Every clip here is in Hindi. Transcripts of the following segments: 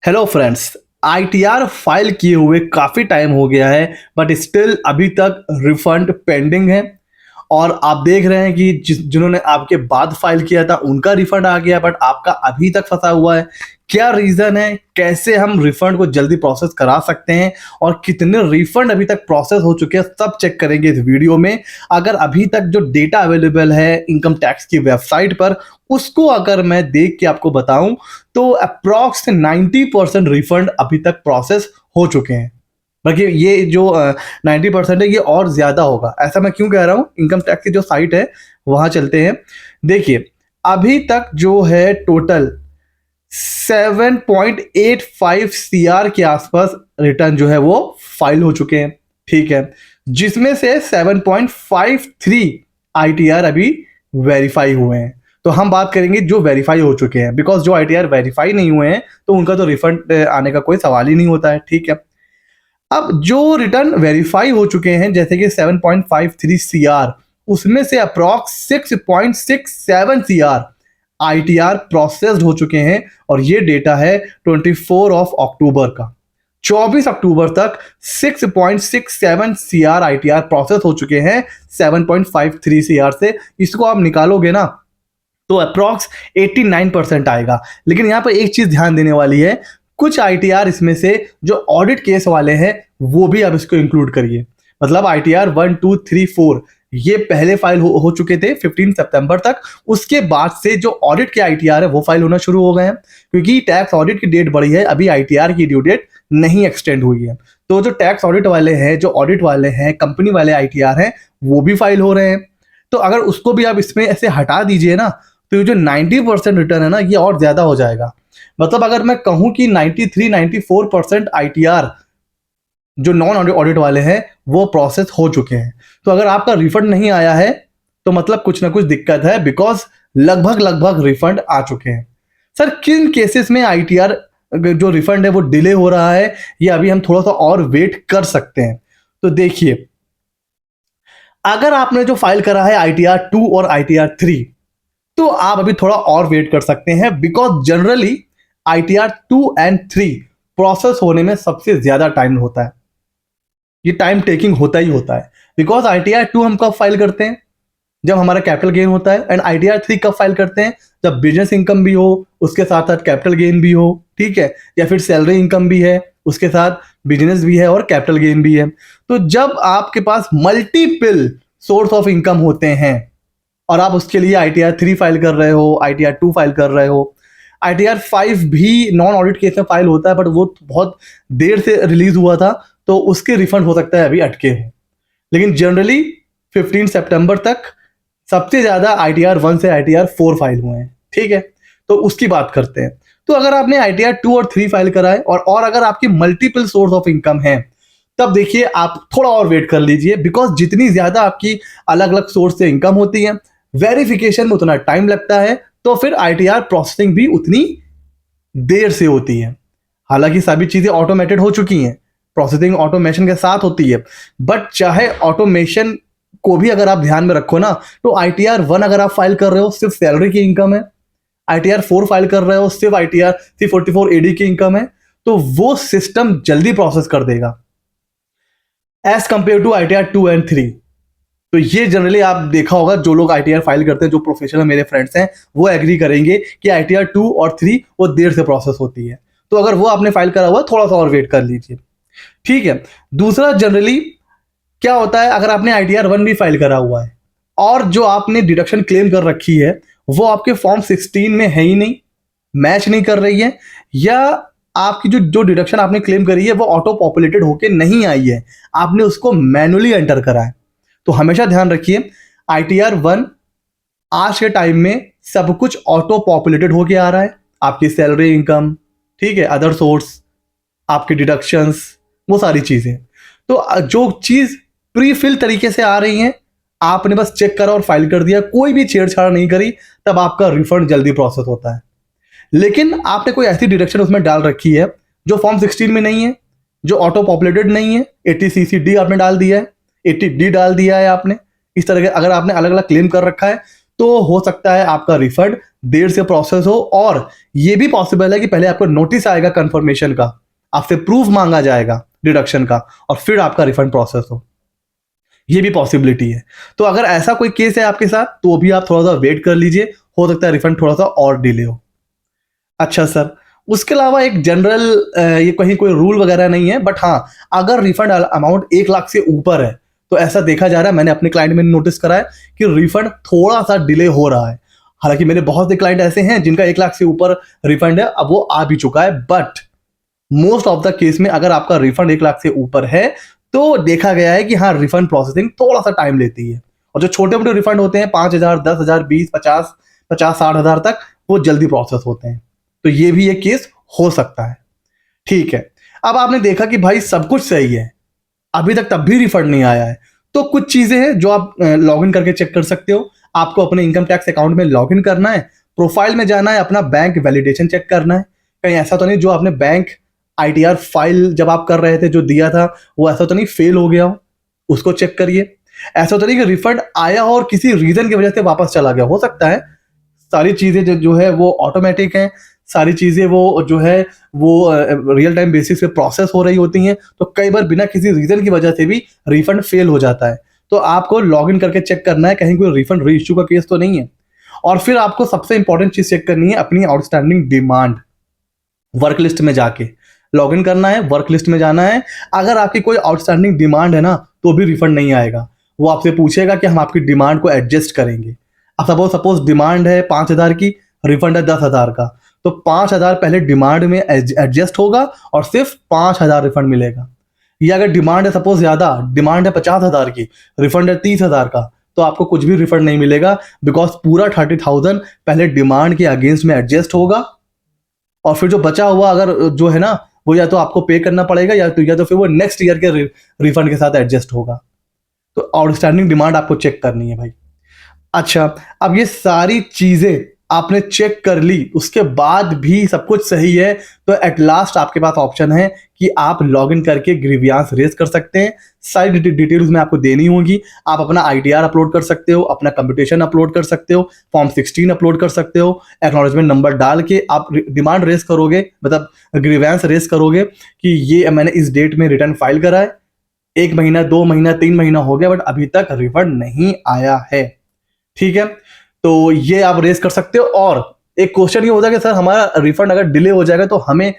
Hello friends. आईटीआर फाइल किए हुए काफ़ी टाइम हो गया है बट स्टिल अभी तक रिफंड पेंडिंग है। और आप देख रहे हैं कि जिन्होंने आपके बाद फाइल किया था उनका रिफंड आ गया बट आपका अभी तक फंसा हुआ है। क्या रीज़न है, कैसे हम रिफंड को जल्दी प्रोसेस करा सकते हैं और कितने रिफंड अभी तक प्रोसेस हो चुके हैं, सब चेक करेंगे इस वीडियो में। अगर अभी तक जो डेटा अवेलेबल है इनकम टैक्स की वेबसाइट पर उसको अगर मैं देख के आपको बताऊं तो अप्रॉक्स 90% रिफंड अभी तक प्रोसेस हो चुके हैं। बाकी ये जो 90% है ये और ज़्यादा होगा। ऐसा मैं क्यों कह रहा हूँ, इनकम टैक्स की जो साइट है वहाँ चलते हैं। देखिए अभी तक जो है टोटल 7.85 सीआर के आसपास रिटर्न जो है वो फाइल हो चुके हैं। ठीक है, जिसमें से 7.53 आईटीआर अभी वेरीफाई हुए हैं। तो हम बात करेंगे जो वेरीफाई हो चुके हैं, बिकॉज जो आईटीआर वेरीफाई नहीं हुए हैं तो उनका तो रिफंड आने का कोई सवाल ही नहीं होता है। ठीक है, अब जो रिटर्न वेरीफाई हो चुके हैं जैसे कि 7.53 सीआर, उसमें से अप्रॉक्स 6.67 सीआर आईटीआर प्रोसेस्ड हो चुके हैं। और ये डेटा है 24 ऑफ अक्टूबर का। 24 अक्टूबर तक 6.67 सीआर आईटीआर प्रोसेस हो चुके हैं 7.53 सीआर से। इसको आप निकालोगे ना तो अप्रॉक्स 89% आएगा। लेकिन यहाँ पर एक चीज ध्यान देने वाली है, कुछ आईटीआर इसमें से जो ऑडिट केस वाले हैं वो भी आप इसको इंक्लूड करिए। मतलब आईटीआर 1, 2, 3, 4 ये पहले फाइल हो चुके थे 15 सितंबर तक। उसके बाद से जो ऑडिट के आईटीआर है वो फाइल होना शुरू हो गए हैं, क्योंकि टैक्स ऑडिट की डेट बढ़ी है, अभी आईटीआर की ड्यू डेट नहीं एक्सटेंड हुई है। तो जो टैक्स ऑडिट वाले हैं, जो ऑडिट वाले हैं, कंपनी वाले आईटीआर हैं, वो भी फाइल हो रहे हैं। तो अगर उसको भी आप इसमें ऐसे हटा दीजिए ना तो ये जो 90% रिटर्न है ना ये और ज्यादा हो जाएगा। मतलब अगर मैं कहूं कि 93-94% आईटीआर जो नॉन ऑडिट वाले हैं वो प्रोसेस हो चुके हैं। तो अगर आपका रिफंड नहीं आया है तो मतलब कुछ ना कुछ दिक्कत है, बिकॉज लगभग रिफंड आ चुके हैं। सर किन केसेस में आईटीआर जो रिफंड है वो डिले हो रहा है, ये अभी हम थोड़ा सा और वेट कर सकते हैं। तो देखिए, अगर आपने जो फाइल करा है आईटीआर 2 और आईटीआर 3 तो आप अभी थोड़ा और वेट कर सकते हैं, because generally ITR 2 and 3 process होने में सबसे ज्यादा टाइम होता है। ये टाइम टेकिंग होता ही होता है। बिकॉज आईटीआर 2 हम कब फाइल करते हैं, जब हमारा कैपिटल गेन होता है। एंड आईटीआर 3 कब फाइल करते हैं, जब बिजनेस इनकम भी हो उसके साथ साथ कैपिटल गेन भी हो। ठीक है, या फिर सैलरी इनकम भी है उसके साथ बिजनेस भी है और कैपिटल गेन भी है। तो जब आपके पास मल्टीपल सोर्स ऑफ इनकम होते हैं और आप उसके लिए आईटीआर 3 फाइल कर रहे हो, आईटीआर 2 फाइल कर रहे हो, आईटीआर 5 भी नॉन ऑडिट केस में फाइल होता है बट वो बहुत देर से रिलीज हुआ था तो उसके रिफंड हो सकता है अभी अटके हो। लेकिन जनरली 15 सितंबर तक सबसे ज्यादा आईटीआर 1 से आईटीआर 4 फाइल हुए हैं। ठीक है, तो उसकी बात करते हैं। तो अगर आपने आईटीआर 2 और 3 फाइल करा है और अगर आपकी मल्टीपल सोर्स ऑफ इनकम है तब देखिए आप थोड़ा और वेट कर लीजिए, बिकॉज जितनी ज्यादा आपकी अलग अलग सोर्स से इनकम होती है वेरिफिकेशन में उतना टाइम लगता है, तो फिर आईटीआर प्रोसेसिंग भी उतनी देर से होती है। हालांकि सभी चीजें ऑटोमेटेड हो चुकी हैं, प्रोसेसिंग ऑटोमेशन के साथ होती है, बट चाहे ऑटोमेशन को भी अगर आप ध्यान में रखो ना तो आईटीआर 1 अगर आप फाइल कर रहे हो सिर्फ सैलरी की इनकम है, आईटीआर 4 फाइल कर रहे हो सिर्फ आईटीआर 344 एडी की इनकम है, तो वो सिस्टम जल्दी प्रोसेस कर देगा as compare to ITR 2 and 3। तो ये जनरली आप देखा होगा, जो लोग आईटीआर फाइल करते हैं, जो प्रोफेशनल मेरे फ्रेंड्स हैं, वो एग्री करेंगे कि आईटीआर 2 और 3 वो देर से प्रोसेस होती है। तो अगर वो आपने फाइल करा हुआ थोड़ा सा और वेट कर लीजिए। ठीक है, दूसरा जनरली क्या होता है, अगर आपने आईटीआर 1 भी फाइल करा हुआ है और जो आपने डिडक्शन क्लेम कर रखी है वो आपके फॉर्म 16 में है ही नहीं, मैच नहीं कर रही है, या आपकी जो जो डिडक्शन आपने क्लेम करी है वो ऑटो पॉपुलेटेड होके नहीं आई है, आपने उसको मैनुअली एंटर करा है, तो हमेशा ध्यान रखिए आईटीआर 1 आज के टाइम में सब कुछ ऑटो पॉपुलेटेड होके आ रहा है। आपकी सैलरी इनकम, ठीक है, अदर सोर्स, आपके डिडक्शंस, वो सारी चीजें। तो जो चीज प्री फिल तरीके से आ रही हैं आपने बस चेक करा और फाइल कर दिया, कोई भी छेड़छाड़ नहीं करी, तब आपका रिफंड जल्दी प्रोसेस होता है। लेकिन आपने कोई ऐसी डिडक्शन उसमें डाल रखी है जो फॉर्म 16 में नहीं है, जो ऑटो पॉपुलेटेड नहीं है, 80CC डी आपने डाल दिया है, 80D डाल दिया है आपने, इस तरह के अगर आपने अलग अलग क्लेम कर रखा है तो हो सकता है आपका रिफंड देर से प्रोसेस हो, और ये भी पॉसिबल है कि पहले आपको नोटिस आएगा कंफर्मेशन का, आपसे प्रूफ मांगा जाएगा डिडक्शन का, और फिर आपका रिफंड प्रोसेस हो। ये भी पॉसिबिलिटी है। तो अगर ऐसा कोई केस है आपके साथ तो भी आप थोड़ा सा वेट कर लीजिए, हो सकता है रिफंड थोड़ा सा और डिले हो। अच्छा सर, उसके अलावा एक जनरल ये कहीं कोई रूल वगैरह नहीं है, बट हाँ, अगर रिफंड अमाउंट 1 लाख से ऊपर है तो ऐसा देखा जा रहा है, मैंने अपने क्लाइंट में नोटिस करा है कि रिफंड थोड़ा सा डिले हो रहा है। हालांकि मेरे बहुत से क्लाइंट ऐसे हैं जिनका 1 लाख से ऊपर रिफंड है, अब वो आ भी चुका है, but most of the case में अगर आपका रिफंड 1 लाख से ऊपर है तो देखा गया है कि हाँ, रिफंड प्रोसेसिंग थोड़ा सा टाइम लेती है। और जो छोटे मोटे रिफंड होते हैं 5,000, 10,000, 20, 50, 60,000 तक, वो जल्दी प्रोसेस होते हैं। तो ये भी एक केस हो सकता है। ठीक है, अब आपने देखा कि भाई सब कुछ सही है, अभी तक तब भी रिफंड नहीं आया है, तो कुछ चीजें हैं जो आप लॉग इन करके चेक कर सकते हो। आपको अपने इनकम टैक्स अकाउंट में लॉग इन करना है, प्रोफाइल में जाना है, अपना बैंक वैलिडेशन चेक करना है। कहीं ऐसा तो नहीं जो आपने बैंक आईटीआर फाइल जब आप कर रहे थे जो दिया था वो ऐसा तो नहीं फेल हो गया हो, उसको चेक करिए। ऐसा तो नहीं कि रिफंड आया हो और किसी रीजन की वजह से वापस चला गया, हो सकता है। सारी चीजें जो है वो ऑटोमेटिक हैं, सारी चीजें वो जो है वो रियल टाइम बेसिस पे प्रोसेस हो रही होती हैं, तो कई बार बिना किसी रीजन की वजह से भी रिफंड फेल हो जाता है। तो आपको लॉग इन करके चेक करना है कहीं कोई रिफंड री इश्यू का केस तो नहीं है। और फिर आपको सबसे इंपॉर्टेंट चीज चेक करनी है अपनी आउटस्टैंडिंग डिमांड। वर्क लिस्ट में जाके लॉग इन करना है, वर्क लिस्ट में जाना है। अगर आपकी कोई आउटस्टैंडिंग डिमांड है ना तो भी रिफंड नहीं आएगा। वो आपसे पूछेगा कि हम आपकी डिमांड को एडजस्ट करेंगे। अब सपोज डिमांड है 5,000 की, रिफंड है 10,000 का, तो 5,000 पहले डिमांड में एडजस्ट होगा और सिर्फ 5,000 रिफंड मिलेगा। या अगर डिमांड है सपोज ज्यादा, डिमांड है 50,000 की, रिफंड है 30,000 का, तो आपको कुछ भी रिफंड नहीं मिलेगा, बिकॉज पूरा 30,000 पहले डिमांड के अगेंस्ट में एडजस्ट होगा, और फिर जो बचा हुआ अगर जो है ना वो या तो आपको पे करना पड़ेगा या तो फिर वो नेक्स्ट ईयर के रिफंड के साथ एडजस्ट होगा। तो आउटस्टैंडिंग डिमांड आपको चेक करनी है भाई। अच्छा, अब ये सारी चीजें आपने चेक कर ली, उसके बाद भी सब कुछ सही है, तो एट लास्ट आपके पास ऑप्शन है कि आप लॉग इन करके ग्रीवियांस रेज कर सकते हैं। सारी डिटेल्स में आपको देनी होगी। आप अपना आईटीआर अपलोड कर सकते हो, अपना कंप्यूटेशन अपलोड कर सकते हो, फॉर्म 16 अपलोड कर सकते हो, एक्नॉलेजमेंट नंबर डाल के आप डिमांड रेज करोगे, मतलब ग्रीवियांस रेज करोगे कि ये मैंने इस डेट में रिटर्न फाइल करा है, 1 महीना, 2 महीना, 3 महीना हो गया, बट अभी तक रिफंड नहीं आया है। ठीक है, तो ये आप रेस कर सकते हो। और एक क्वेश्चन ये होता है कि सर हमारा रिफंड अगर डिले हो जाएगा तो हमें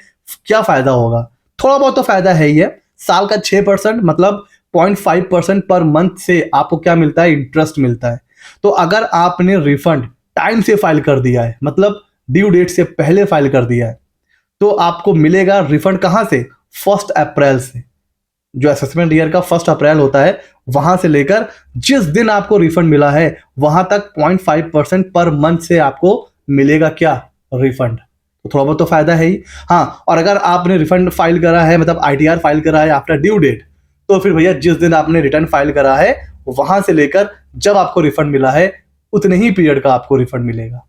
क्या फायदा होगा? थोड़ा बहुत तो फायदा है ही है। साल का 6% मतलब 0.5% पर मंथ से आपको क्या मिलता है? इंटरेस्ट मिलता है। तो अगर आपने रिफंड टाइम से फाइल कर दिया है, मतलब ड्यू डेट से पहले फाइल कर दिया है, तो आपको मिलेगा रिफंड कहां से? 1 अप्रैल से। जो असेसमेंट ईयर का 1 अप्रैल होता है, वहां से लेकर जिस दिन आपको रिफंड मिला है वहां तक 0.5% पर मंथ से आपको मिलेगा क्या? रिफंड। तो थोड़ा बहुत तो फायदा है ही। हाँ, और अगर आपने रिफंड फाइल करा है, मतलब आईटीआर फाइल करा है आफ्टर ड्यू डेट, तो फिर भैया जिस दिन आपने रिटर्न फाइल करा है वहां से लेकर जब आपको रिफंड मिला है उतने ही पीरियड का आपको रिफंड मिलेगा।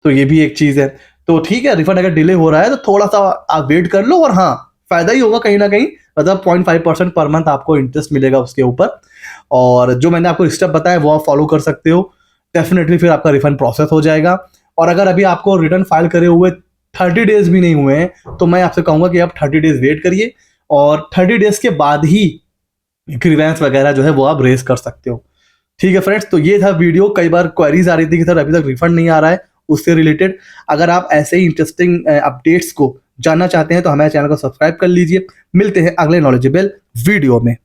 तो ये भी एक चीज है। तो ठीक है, रिफंड अगर डिले हो रहा है तो थोड़ा सा आप वेट कर लो, और हाँ, फायदा ही होगा कहीं ना कहीं, मतलब 0.5% पर मंथ आपको इंटरेस्ट मिलेगा उसके ऊपर। और जो मैंने आपको स्टेप बताया वो आप फॉलो कर सकते हो, डेफिनेटली फिर आपका रिफंड प्रोसेस हो जाएगा। और अगर अभी आपको रिटर्न फाइल करे हुए 30 डेज भी नहीं हुए हैं तो मैं आपसे कहूंगा कि आप 30 डेज वेट करिए, और 30 डेज के बाद ही ग्रीवेंस वगैरह जो है वो आप रेज कर सकते हो। ठीक है फ्रेंड्स, तो ये था वीडियो। कई बार क्वेरीज आ रही थी कि सर अभी तक रिफंड नहीं आ रहा है, उससे रिलेटेड अगर आप ऐसे ही इंटरेस्टिंग अपडेट्स को जानना चाहते हैं तो हमारे चैनल को सब्सक्राइब कर लीजिए। मिलते हैं अगले नॉलेजेबल वीडियो में।